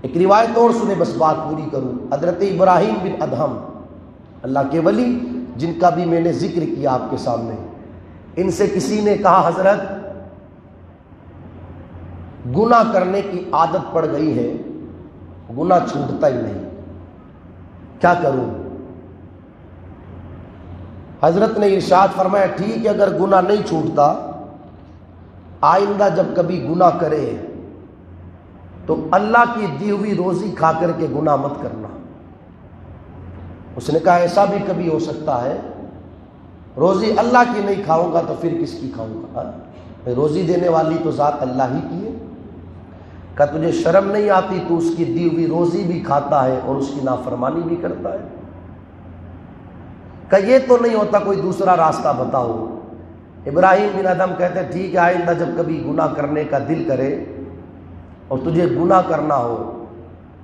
ایک روایت اور سنے، بس بات پوری کروں۔ حضرت ابراہیم بن ادہم، اللہ کے ولی جن کا بھی میں نے ذکر کیا آپ کے سامنے، ان سے کسی نے کہا حضرت گناہ کرنے کی عادت پڑ گئی ہے، گناہ چھوٹتا ہی نہیں، کیا کروں؟ حضرت نے ارشاد فرمایا ٹھیک ہے، اگر گناہ نہیں چھوٹتا، آئندہ جب کبھی گناہ کرے تو اللہ کی دی ہوئی روزی کھا کر کے گناہ مت کرنا۔ اس نے کہا ایسا بھی کبھی ہو سکتا ہے، روزی اللہ کی نہیں کھاؤں گا تو پھر کس کی کھاؤں گا؟ روزی دینے والی تو ذات اللہ ہی کی ہے۔ کہا تجھے شرم نہیں آتی، تو اس کی دی ہوئی روزی بھی کھاتا ہے اور اس کی نافرمانی بھی کرتا ہے؟ کہ یہ تو نہیں ہوتا، کوئی دوسرا راستہ بتاؤ۔ ابراہیم بن ادہم کہتے ہیں ٹھیک ہے، آئندہ جب کبھی گناہ کرنے کا دل کرے اور تجھے گناہ کرنا ہو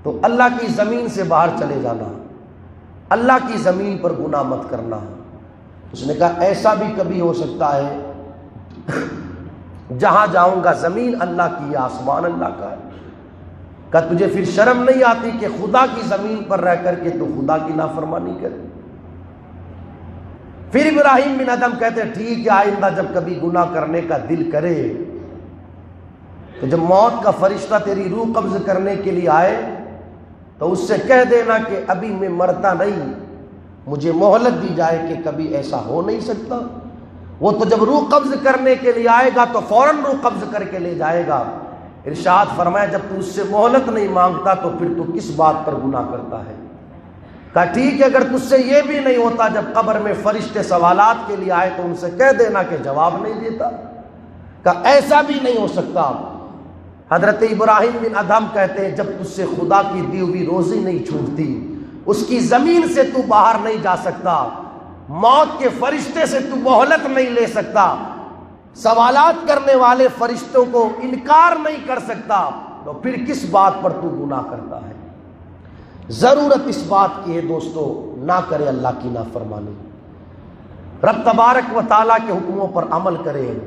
تو اللہ کی زمین سے باہر چلے جانا، اللہ کی زمین پر گناہ مت کرنا۔ اس نے کہا ایسا بھی کبھی ہو سکتا ہے، جہاں جاؤں گا زمین اللہ کی ہے، آسمان اللہ کا ہے۔ کہ تجھے پھر شرم نہیں آتی کہ خدا کی زمین پر رہ کر کے تو خدا کی نافرمانی کرے؟ پھر ابراہیم بن ادہم کہتے ہیں ٹھیک ہے، آئندہ جب کبھی گناہ کرنے کا دل کرے تو جب موت کا فرشتہ تیری روح قبض کرنے کے لیے آئے تو اس سے کہہ دینا کہ ابھی میں مرتا نہیں، مجھے مہلت دی جائے کہ کبھی ایسا ہو نہیں سکتا۔ وہ تو جب روح قبض کرنے کے لیے آئے گا تو فوراً روح قبض کر کے لے جائے گا۔ ارشاد فرمایا جب تو اس سے مہلت نہیں مانگتا تو پھر تو کس بات پر گناہ کرتا ہے؟ کہا ٹھیک ہے، اگر تجھ سے یہ بھی نہیں ہوتا، جب قبر میں فرشتے سوالات کے لیے آئے تو ان سے کہہ دینا کہ جواب نہیں دیتا۔ کہا ایسا بھی نہیں ہو سکتا۔ حضرت ابراہیم بن ادہم کہتے ہیں جب تجھ سے خدا کی دی ہوئی روزی نہیں چھوٹتی، اس کی زمین سے تو باہر نہیں جا سکتا، موت کے فرشتے سے تو مہلت نہیں لے سکتا، سوالات کرنے والے فرشتوں کو انکار نہیں کر سکتا، تو پھر کس بات پر تو گناہ کرتا ہے؟ ضرورت اس بات کی ہے دوستو، نہ کرے اللہ کی نافرمانی، رب تبارک و تعالیٰ کے حکموں پر عمل کرے۔